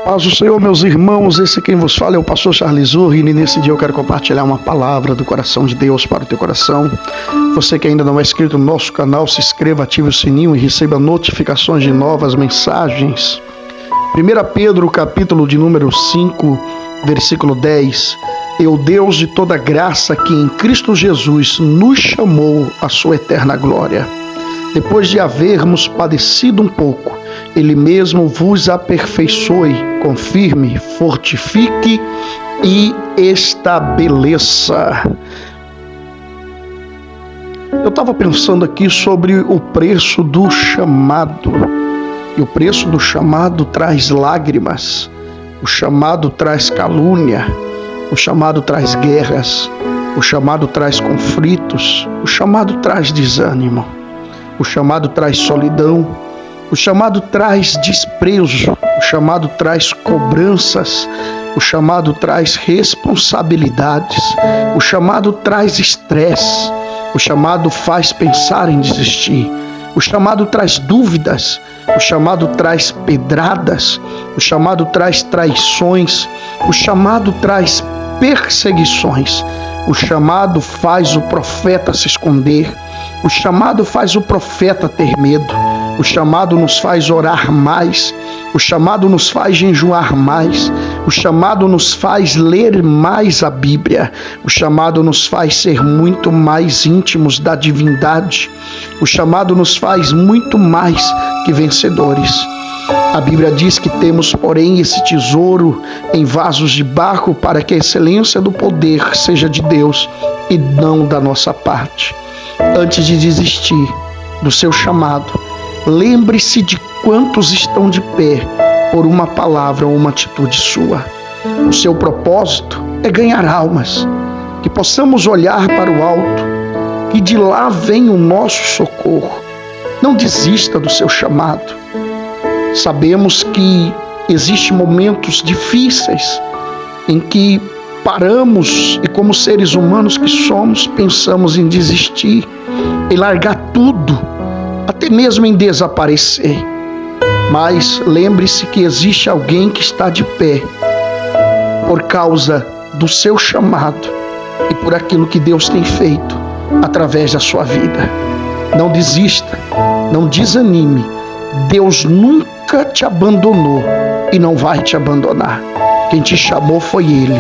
Paz do Senhor, meus irmãos, esse quem vos fala é o pastor Charles Urri, e nesse dia eu quero compartilhar uma palavra do coração de Deus para o teu coração. Você que ainda não é inscrito no nosso canal, se inscreva, ative o sininho e receba notificações de novas mensagens. 1 Pedro, capítulo de número 5, versículo 10. É o Deus de toda graça que em Cristo Jesus nos chamou à sua eterna glória. Depois de havermos padecido um pouco, Ele mesmo vos aperfeiçoe, confirme, fortifique e estabeleça. Eu estava pensando aqui sobre o preço do chamado. E o preço do chamado traz lágrimas, o chamado traz calúnia, o chamado traz guerras, o chamado traz conflitos, o chamado traz desânimo, o chamado traz solidão, o chamado traz desprezo, o chamado traz cobranças, o chamado traz responsabilidades, o chamado traz estresse, o chamado faz pensar em desistir, o chamado traz dúvidas, o chamado traz pedradas, o chamado traz traições, o chamado traz perseguições, o chamado faz o profeta se esconder, o chamado faz o profeta ter medo, o chamado nos faz orar mais, o chamado nos faz jejuar mais, o chamado nos faz ler mais a Bíblia, o chamado nos faz ser muito mais íntimos da divindade, o chamado nos faz muito mais que vencedores. A Bíblia diz que temos, porém, esse tesouro em vasos de barro para que a excelência do poder seja de Deus e não da nossa parte. Antes de desistir do seu chamado, lembre-se de quantos estão de pé por uma palavra ou uma atitude sua. O seu propósito é ganhar almas, que possamos olhar para o alto, que de lá vem o nosso socorro. Não desista do seu chamado. Sabemos que existem momentos difíceis em que paramos e, como seres humanos que somos, pensamos em desistir, em largar tudo, até mesmo em desaparecer. Mas lembre-se que existe alguém que está de pé por causa do seu chamado e por aquilo que Deus tem feito através da sua vida. Não desista, não desanime. Deus nunca te abandonou e não vai te abandonar. Quem te chamou foi Ele.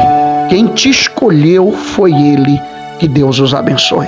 Quem te escolheu foi Ele. Que Deus os abençoe.